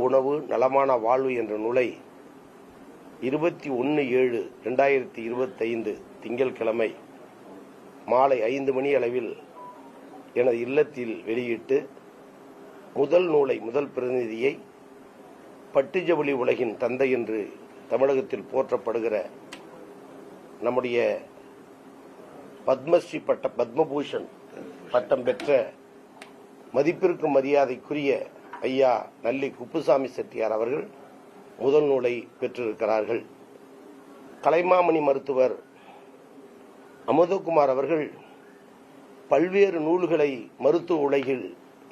உணவு நலமான வாழ்வு என்ற நூலை 21/7/2025 திங்கட்கிழமை மாலை 5 மணி அளவில் எனது இல்லத்தில் வெளியிட்டு முதல் நூலை, முதல் பிரதிநிதியை பட்டுஜவுளி உலகின் தந்தை என்று தமிழகத்தில் போற்றப்படுகிற நம்முடைய பத்மஸ்ரீ பத்மபூஷன் பட்டம் பெற்ற மதிப்பிற்கும் மரியாதைக்குரிய ஐயா நல்லி குப்புசாமி செட்டியார் அவர்கள் முதல் நூலை பெற்றிருக்கிறார்கள். கலைமாமணி மருத்துவர் அமுதகுமார் அவர்கள் பல்வேறு நூல்களை மருத்துவ உலகில்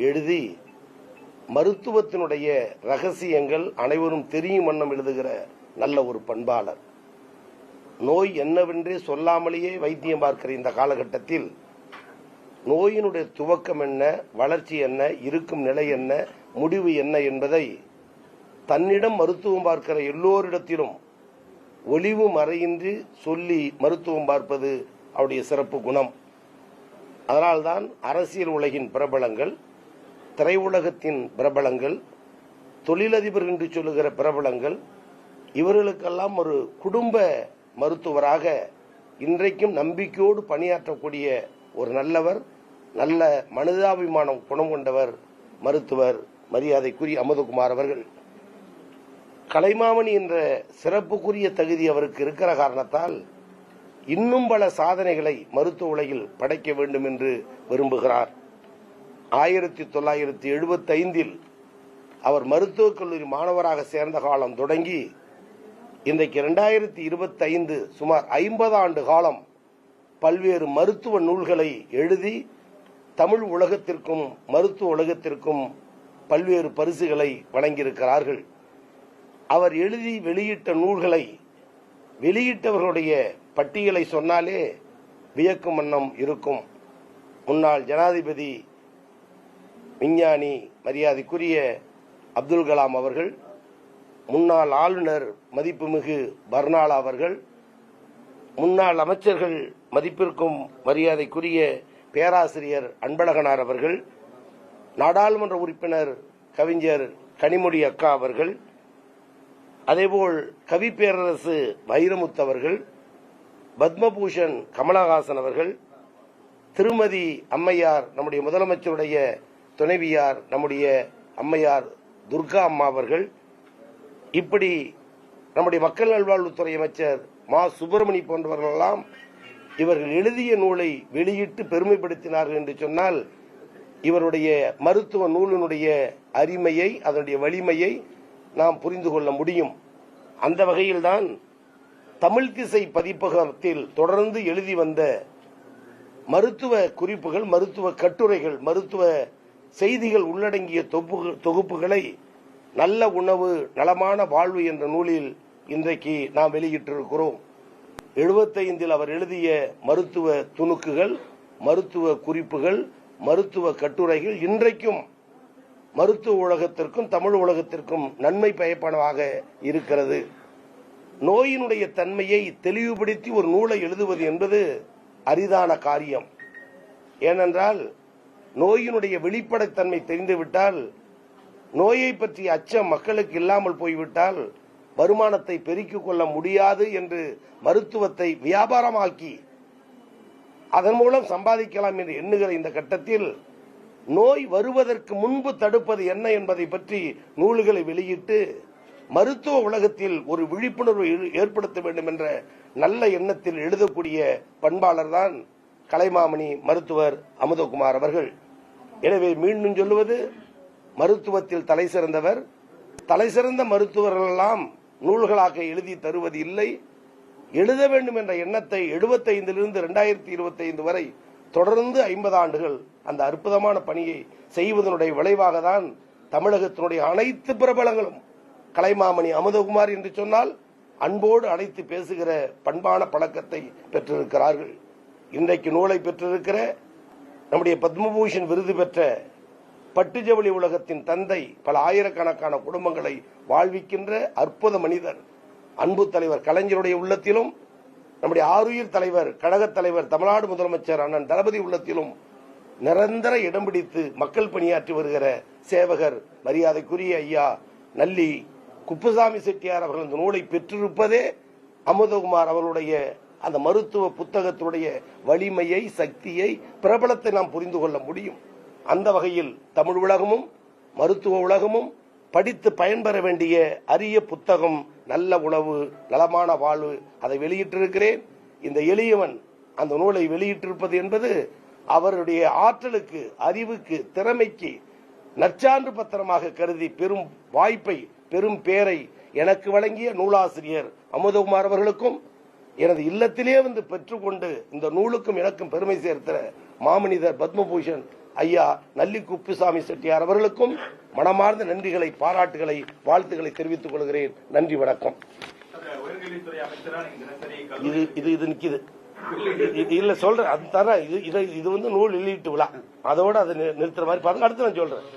எழுதி மருத்துவத்தினுடைய ரகசியங்கள் அனைவரும் தெரியும் வண்ணம் எழுதுகிற நல்ல ஒரு பண்பாளர். நோய் என்னவென்றே சொல்லாமலேயே வைத்தியம் பார்க்கிற இந்த காலகட்டத்தில் நோயினுடைய துவக்கம் என்ன, வளர்ச்சி என்ன, இருக்கும் நிலை என்ன, முடிவு என்ன என்பதை தன்னிடம் மருத்துவம் பார்க்கிற எல்லோரிடத்திலும் ஒளிவு மறையின்றி சொல்லி மருத்துவம் பார்ப்பது அவருடைய சிறப்பு குணம். அதனால்தான் அரசியல் உலகின் பிரபலங்கள், திரையுலகத்தின் பிரபலங்கள், தொழிலதிபர் என்று சொல்லுகிற பிரபலங்கள், இவர்களுக்கெல்லாம் ஒரு குடும்ப மருத்துவராக இன்றைக்கும் நம்பிக்கையோடு பணியாற்றக்கூடிய ஒரு நல்லவர், நல்ல மனிதாபிமானம் குணம் கொண்டவர் மருத்துவர் மரியாதைக்குரிய அமுதகுமார் அவர்கள். கலைமாமணி என்ற சிறப்புக்குரிய தகுதி அவருக்கு இருக்கிற காரணத்தால் இன்னும் பல சாதனைகளை மருத்துவ உலகில் படைக்க வேண்டும் என்று விரும்புகிறார். 1975 அவர் மருத்துவக் கல்லூரி மாணவராக சேர்ந்த காலம் தொடங்கி இன்றைக்கு 2025 சுமார் 50 ஆண்டு காலம் பல்வேறு மருத்துவ நூல்களை எழுதி தமிழ் உலகத்திற்கும் மருத்துவ உலகத்திற்கும் பல்வேறு பரிசுகளை வழங்கியிருக்கிறார்கள். அவர் எழுதி வெளியிட்ட நூல்களை வெளியிட்டவர்களுடைய பட்டியலை சொன்னாலே வியக்கும் வண்ணம் இருக்கும். முன்னாள் ஜனாதிபதி விஞ்ஞானி மரியாதைக்குரிய அப்துல் கலாம் அவர்கள், முன்னாள் ஆளுநர் மதிப்புமிகு பர்னாலா அவர்கள், முன்னாள் அமைச்சர்கள் மதிப்பிற்கும் மரியாதைக்குரிய பேராசிரியர் அன்பழகனார் அவர்கள், நாடாளுமன்ற உறுப்பினர் கவிஞர் கனிமொழி அக்கா அவர்கள், அதேபோல் கவி பேரரசு வைரமுத்து அவர்கள், பத்மபூஷன் கமலஹாசன் அவர்கள், திருமதி அம்மையார் நம்முடைய முதலமைச்சருடைய துணைவியார் நம்முடைய அம்மையார் துர்கா அம்மா அவர்கள், இப்படி நம்முடைய மக்கள் நல்வாழ்வுத்துறை அமைச்சர் மா சுப்பிரமணி போன்றவர்களெல்லாம் இவர்கள் எழுதிய நூலை வெளியிட்டு பெருமைப்படுத்தினார்கள் என்று சொன்னால் இவருடைய மருத்துவ நூலினுடைய அருமையை, அதனுடைய வலிமையை நாம் புரிந்து கொள்ள முடியும். அந்த வகையில்தான் தமிழ் திசை பதிப்பகத்தில் தொடர்ந்து எழுதி வந்த மருத்துவ குறிப்புகள், மருத்துவ கட்டுரைகள், மருத்துவ செய்திகள் உள்ளடங்கிய தொகுப்புகளை நல்ல உணவு நலமான வாழ்வு என்ற நூலில் இன்றைக்கு நாம் வெளியிட்டிருக்கிறோம். 75 அவர் எழுதிய மருத்துவ துணுக்குகள், மருத்துவ குறிப்புகள், மருத்துவ கட்டுரைகள் இன்றைக்கும் மருத்துவ உலகத்திற்கும் தமிழ் உலகத்திற்கும் நன்மை பயப்பனவாக இருக்கிறது. நோயினுடைய தன்மையை தெளிவுபடுத்தி ஒரு நூலை எழுதுவது என்பது அரிதான காரியம். ஏனென்றால் நோயினுடைய வெளிப்படைத்தன்மை தெரிந்துவிட்டால், நோயை பற்றிய அச்சம் மக்களுக்கு இல்லாமல் போய்விட்டால் வருமானத்தை பெருக்கிக் கொள்ள முடியாது என்று மருத்துவத்தை வியாபாரமாக்கி அதன் மூலம் சம்பாதிக்கலாம் என்று எண்ணுகிற இந்த கட்டத்தில் நோய் வருவதற்கு முன்பு தடுப்பது என்ன என்பதை பற்றி நூல்களை வெளியிட்டு மருத்துவ உலகத்தில் ஒரு விழிப்புணர்வு ஏற்படுத்த வேண்டும் என்ற நல்ல எண்ணத்தில் எழுதக்கூடிய பண்பாளர் தான் கலைமாமணி மருத்துவர் அமுதகுமார் அவர்கள். எனவே மீண்டும் சொல்லுவது, மருத்துவத்தில் தலை சிறந்தவர். தலை சிறந்த மருத்துவர்கள் எல்லாம் நூல்களாக எழுதி தருவது இல்லை. எழுத வேண்டும் என்ற எண்ணத்தை 75 2025 வரை தொடர்ந்து 50 ஆண்டுகள் அந்த அற்புதமான பணியை செய்வதனுடைய விளைவாக தான் தமிழகத்தினுடைய அனைத்து பிரபலங்களும் கலைமாமணி அமுதகுமார் என்று சொன்னால் அன்போடு அழைத்து பேசுகிற பண்பான பழக்கத்தை பெற்றிருக்கிறார்கள். இன்றைக்கு நூலை பெற்றிருக்கிற நம்முடைய பத்மபூஷன் விருது பெற்ற பட்டுஜவுளி உலகத்தின் தந்தை, பல ஆயிரக்கணக்கான குடும்பங்களை வாழ்விக்கின்ற அற்புத மனிதர், அன்பு தலைவர் கலைஞருடைய உள்ளத்திலும், நம்முடைய ஆருயிர் தலைவர் கழகத் தலைவர் தமிழ்நாடு முதலமைச்சர் அண்ணன் தளபதி உள்ளத்திலும் நிரந்தர இடம் பிடித்து மக்கள் பணியாற்றி வருகிற சேவகர் மரியாதைக்குரிய ஐயா நல்லி குப்புசாமி செட்டியார் அவர்கள் இந்த நூலை பெற்றிருப்பதே அமுதகுமார் அவர்களுடைய அந்த மருத்துவ புத்தகத்தினுடைய வலிமையை, சக்தியை, பிரபலத்தை நாம் புரிந்து கொள்ள முடியும். அந்த வகையில் தமிழ் உலகமும் மருத்துவ உலகமும் படித்து பயன்பெற வேண்டிய அரிய புத்தகம் நல்ல உணவு நலமான வாழ்வு, அதை வெளியிட்டிருக்கிறேன். இந்த எளியவன் அந்த நூலை வெளியிட்டிருப்பது என்பது அவருடைய ஆற்றலுக்கு, அறிவுக்கு, திறமைக்கு நற்சான்று பத்திரமாக கருதி பெரும் வாய்ப்பை, பெரும் பேரை எனக்கு வழங்கிய நூலாசிரியர் அமுதகுமார் அவர்களுக்கும், எனது இல்லத்திலே வந்து பெற்றுக்கொண்டு இந்த நூலுக்கும் எனக்கும் பெருமை சேர்த்த மாமனிதர் பத்மபூஷன் ஐயா நல்லி குப்புசாமி செட்டியார் அவர்களுக்கும் மனமார்ந்த நன்றிகளை, பாராட்டுகளை, வாழ்த்துக்களை தெரிவித்துக் கொள்கிறேன். நன்றி, வணக்கம். இது நிக்குது இல்ல சொல்றேன், அது தர இது வந்து நூல் வெளியீட்டு விழா, அதோட அதை நிறுத்துற மாதிரி பாருங்க. அடுத்து நான் சொல்றேன்.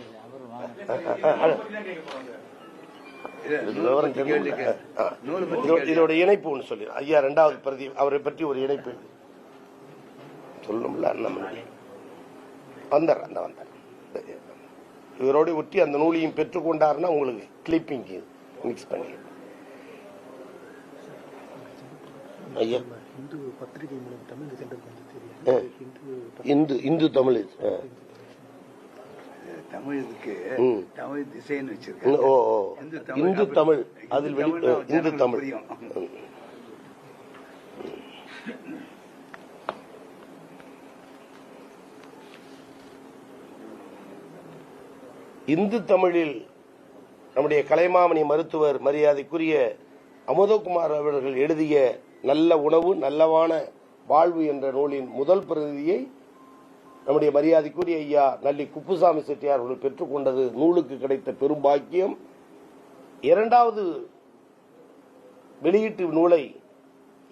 இதோட இணைப்பு ஒன்று சொல்லி ஐயா இரண்டாவது பிரதி அவரை பற்றி ஒரு இணைப்பு சொல்லணும்ல. வந்தார் இவரோட ஒட்டி அந்த நூலையும் பெற்றுக்கொண்டாருன்னா உங்களுக்கு கிளிப்பிங் மிக்ஸ் பண்ணி ஐயா இந்து தமிழ் தமிழுக்கு தமிழ் திசைன்னு வச்சிருக்கேன். இந்து தமிழ், அதில் இந்து தமிழ். இந்து தமிழில் நம்முடைய கலைமாமணி மருத்துவர் மரியாதைக்குரிய அமுதகுமார் அவர்கள் எழுதிய நல்ல உணவு நல்லவான வாழ்வு என்ற நூலின் முதல் பிரதியை நம்முடைய மரியாதைக்குரிய ஐயா நல்லி குப்புசாமி செட்டியார் அவர்கள் பெற்றுக்கொண்டது நூலுக்கு கிடைத்த பெரும் பாக்கியம். இரண்டாவது வெளியீட்டு நூலை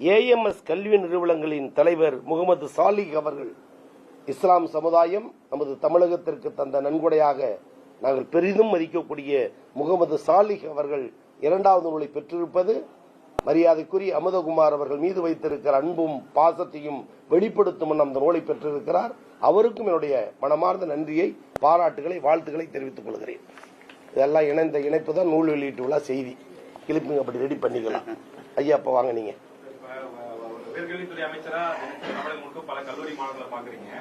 ஏஎம்எஸ் கல்வி நிறுவனங்களின் தலைவர் முகமது சாலிக் அவர்கள் இஸ்லாம் சமுதாயம் நமது தமிழகத்திற்கு தந்த நன்கொடையாக நாங்கள் பெரிதும் மதிக்கக்கூடிய முகமது சாலிக் அவர்கள் இரண்டாவது நூலை பெற்றிருப்பது மரியாதைக்குரிய அமுதகுமார் அவர்கள் மீது வைத்திருக்கிற அன்பும் பாசத்தையும் வெளிப்படுத்தும் அந்த நூலை பெற்றிருக்கிறார். அவருக்கும் என்னுடைய மனமார்ந்த நன்றியை, பாராட்டுகளை, வாழ்த்துக்களை தெரிவித்துக் கொள்கிறேன். இதெல்லாம் இணைந்த இணைப்பு தான் நூல் வெளியீட்டு விழா செய்தி. கிளிப்பிங் அப்படி ரெடி பண்ணிக்கலாம். ஐயா அப்ப வாங்க. நீங்க உயர்கல்வித்துறை அமைச்சரா தமிழகம் முழுக்க பல கல்லூரி மாணவர்களை பாக்குறீங்க.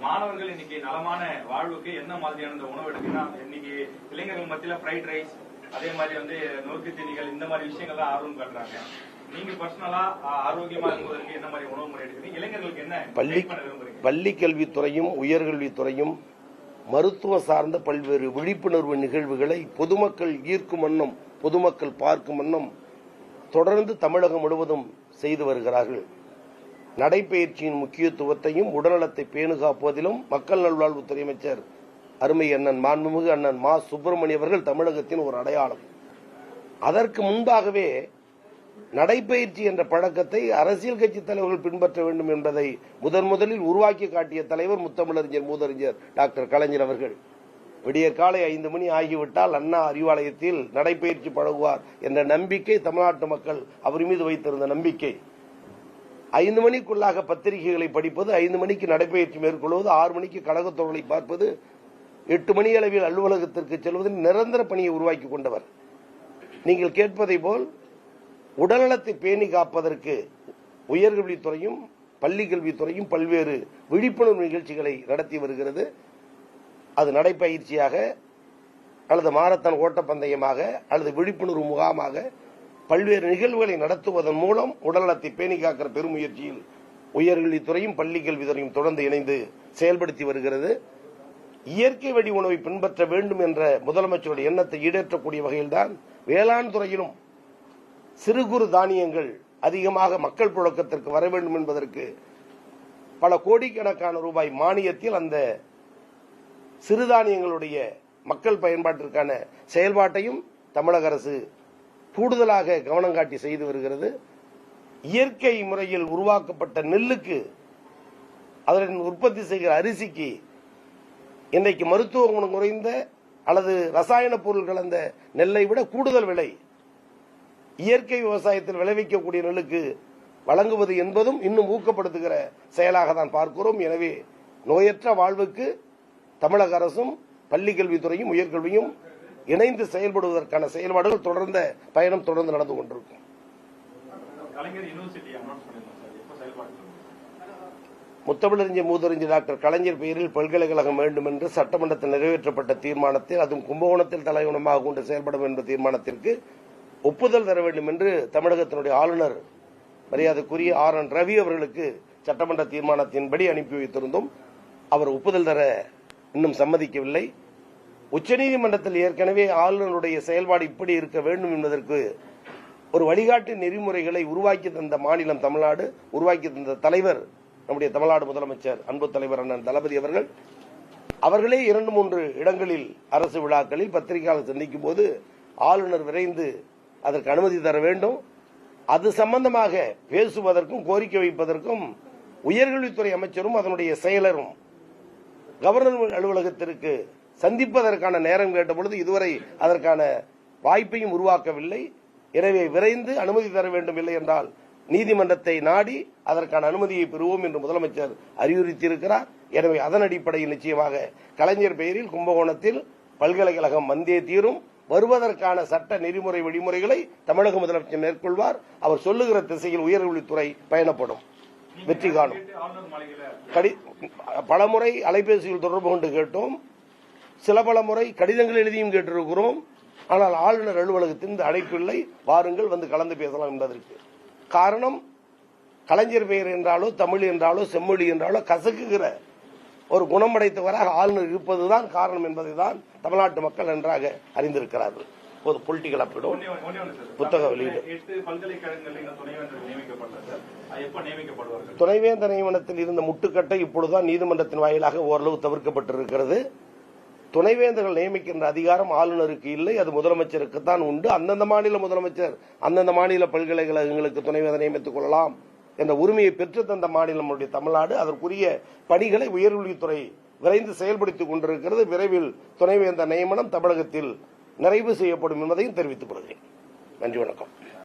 மாணவர்கள் இன்னைக்கு நலமான வாழ்வுக்கு என்ன மாதிரியான உணவு எடுக்குன்னா, இன்னைக்கு இளைஞர்கள் மத்தியில ஃப்ரைட் ரைஸ், அதே மாதிரி வந்து நொறுக்கு தீனிகள், இந்த மாதிரி விஷயங்கள்லாம் ஆர்வம் காட்டுறாங்க. நீங்க பர்சனலா ஆரோக்கியமா இருப்பதற்கு என்ன மாதிரி உணவு முறை எடுக்கிறீங்க? இளைஞர்களுக்கு என்ன பள்ளி கல்வித்துறையும் உயர்கல்வித்துறையும் மருத்துவம் சார்ந்த பல்வேறு விழிப்புணர்வு நிகழ்வுகளை பொதுமக்கள் ஈர்க்கும் வண்ணம், பொதுமக்கள் பார்க்கும் வண்ணம் தொடர்ந்து தமிழகம் முழுவதும் செய்து வருகிறார்கள். நடைபயிற்சியின் முக்கியத்துவத்தையும் உடல்நலத்தை பேணுகாப்பதிலும் மக்கள் நல்வாழ்வுத்துறை அமைச்சர் அருமை அண்ணன் மாண்புமிகு அண்ணன் மா சுப்பிரமணிய அவர்கள் தமிழகத்தின் ஒரு அடையாளம். அதற்கு முன்பாகவே நடைபயிற்சி என்ற பழக்கத்தை அரசியல் கட்சி தலைவர்கள் பின்பற்ற வேண்டும் என்பதை முதலில் உருவாக்கி காட்டிய தலைவர் முத்தமிழறிஞர் மூதறிஞர் டாக்டர் கலைஞர் அவர்கள். விடிய காலை 5 மணி ஆகிவிட்டால் அண்ணா அறிவாலயத்தில் நடைபயிற்சி பழகுவார் என்ற நம்பிக்கை தமிழ்நாட்டு மக்கள் அவர் மீது வைத்திருந்த நம்பிக்கை. 5 மணிக்குள்ளாக பத்திரிகைகளை படிப்பது, 5 மணிக்கு நடைபயிற்சி மேற்கொள்வது, 6 மணிக்கு கழகத்தோழலை பார்ப்பது, 8 மணி அளவில் அலுவலகத்திற்கு செல்வதில் நிரந்தர பணியை உருவாக்கி கொண்டவர். நீங்கள் கேட்பதை போல் உடல்நலத்தை பேணி காப்பதற்கு உயர்கல்வித்துறையும் பள்ளி கல்வித்துறையும் பல்வேறு விழிப்புணர்வு நிகழ்ச்சிகளை நடத்தி வருகிறது. அது நடைபயிற்சியாக அல்லது மாரத்தான் ஓட்டப்பந்தயமாக அல்லது விழிப்புணர்வு முகாமாக பல்வேறு நிகழ்வுகளை நடத்துவதன் மூலம் உடல்நலத்தை பேணி காக்கிற பெருமுயற்சியில் உயர்கல்வித்துறையும் பள்ளி கல்வித்துறையும் தொடர்ந்து இணைந்து செயல்படுத்தி வருகிறது. இயற்கை வழி உணவை பின்பற்ற வேண்டும் என்ற முதலமைச்சருடைய எண்ணத்தை ஈடேற்றக்கூடிய வகையில்தான் வேளாண் துறையிலும் சிறு குறு தானியங்கள் அதிகமாக மக்கள் புழக்கத்திற்கு வர வேண்டும் என்பதற்கு பல கோடிக்கணக்கான ரூபாய் மானியத்தில் அந்த சிறுதானியங்களுடைய மக்கள் பயன்பாட்டிற்கான செயல்பாட்டையும் தமிழக அரசு கூடுதலாக கவனம் காட்டி செய்து வருகிறது. இயற்கை முறையில் உருவாக்கப்பட்ட நெல்லுக்கு, அதன் உற்பத்தி செய்கிற அரிசிக்கு இன்றைக்கு மருத்துவ குணம் குறைந்த அல்லது ரசாயன பொருள் கலந்த நெல்லை விட கூடுதல் விலை இயற்கை விவசாயத்தில் விளைவிக்கக்கூடிய நெல்லுக்கு வழங்குவது என்பதும் இன்னும் ஊக்கப்படுத்துகிற செயலாக தான் பார்க்கிறோம். எனவே நோயற்ற வாழ்வுக்கு தமிழக அரசும் பள்ளி கல்வித்துறையும் உயர்கல்வியும் இணைந்து செயல்படுவதற்கான செயல்பாடுகள் பயணம் தொடர்ந்து நடந்து கொண்டிருக்கும். கலைஞர் யூனிவர்சிட்டி அனௌன்ஸ் பண்ணிருந்தோம் சார், எப்போ செயல்பாடு? முத்தமிழறிஞர் மூதறிஞர் டாக்டர் கலைஞர் பெயரில் பல்கலைக்கழகம் வேண்டும் என்று சட்டமன்றத்தில் நிறைவேற்றப்பட்ட தீர்மானத்தில், அதுவும் கும்பகோணத்தில் தலைவனமாக கொண்டு செயல்படும் என்ற தீர்மானத்திற்கு ஒப்புதல் தர வேண்டும் என்று தமிழகத்தினுடைய ஆளுநர் மரியாதைக்குரிய RN ரவி அவர்களுக்கு சட்டமன்ற தீர்மானத்தின்படி அனுப்பி வைத்திருந்தோம். அவர் ஒப்புதல் தர இன்னும் சம்மதிக்கவில்லை. உச்சநீதிமன்றத்தில் ஏற்கனவே ஆளுநருடைய செயல்பாடு இப்படி இருக்க வேண்டும் என்பதற்கு ஒரு வழிகாட்டு நெறிமுறைகளை உருவாக்கி தந்த மாநிலம் தமிழ்நாடு, உருவாக்கி தந்த தலைவர் நம்முடைய தமிழ்நாடு முதலமைச்சர் அன்பு தலைவர் அண்ணன் தளபதி அவர்கள். அவர்களே 2-3 இடங்களில் அரசு விழாக்களில் பத்திரிகையாளர் சந்திக்கும் போது ஆளுநர் விரைந்து அதற்கு அனுமதி தர வேண்டும், அது சம்பந்தமாக பேசுவதற்கும் கோரிக்கை வைப்பதற்கும் உயர்கல்வித்துறை அமைச்சரும் அதனுடைய செயலரும் கவர்னர் அலுவலகத்திற்கு சந்திப்பதற்கான நேரம் கேட்டபொழுது இதுவரை அதற்கான வாய்ப்பையும் உருவாக்கவில்லை. எனவே விரைந்து அனுமதி தர வேண்டும், இல்லை என்றால் நீதிமன்றத்தை நாடி அதற்கான அனுமதியை பெறுவோம் என்று முதலமைச்சர் அறிவுறுத்தியிருக்கிறார். எனவே அதன் அடிப்படையில் நிச்சயமாக கலைஞர் பெயரில் கும்பகோணத்தில் பல்கலைக்கழகம் வந்தே தீரும். வருவதற்கான சட்ட நெறிமுறை வழிமுறைகளை தமிழக முதலமைச்சர் மேற்கொள்வார். அவர் சொல்லுகிற திசையில் உயர்கல்வித்துறை பயணப்படும், வெற்றி காணும். பலமுறை அலைபேசியில் தொடர்பு கொண்டு கேட்டோம், பல முறை கடிதங்கள் எழுதியும் கேட்டிருக்கிறோம். ஆனால் ஆளுநர் அலுவலகத்தின் இந்த அழைப்பில்லை. வாருங்கள் வந்து கலந்து பேசலாம் என்பதற்கு காரணம், கலைஞர் பெயர் என்றாலோ தமிழ் என்றாலோ செம்மொழி என்றாலோ கசக்குகிற ஒரு குணம் படைத்தவராக ஆளுநர் இருப்பதுதான் காரணம் என்பதை தான் தமிழ்நாட்டு மக்கள் நன்றாக அறிந்திருக்கிறார்கள். ஒரு பொலிட்டிக்கல் அப்பிடும் புத்தக வெளியீடு. துணைவேந்தர் நியமனத்தில் இருந்த முட்டுக்கட்டை இப்பொழுதுதான் நீதிமன்றத்தின் வாயிலாக ஓரளவு தவிர்க்கப்பட்டிருக்கிறது. துணைவேந்தர்கள் நியமிக்கின்ற அதிகாரம் ஆளுநருக்கு இல்லை, அது முதலமைச்சருக்கு தான் உண்டு. அந்தந்த மாநில முதலமைச்சர் அந்தந்த மாநில பல்கலைக்கழகங்களுக்கு துணைவேந்தர் நியமித்துக் கொள்ளலாம் என்ற உரிமையை பெற்று தந்த மாநிலம் தமிழ்நாடு. அதற்குரிய பணிகளை உயர்கல்வித்துறை விரைந்து செயல்படுத்திக் கொண்டிருக்கிறது. விரைவில் துணைவேந்தர் நியமனம் தமிழகத்தில் நிறைவு செய்யப்படும் என்பதையும் தெரிவித்துக் கொள்கிறேன். நன்றி, வணக்கம்.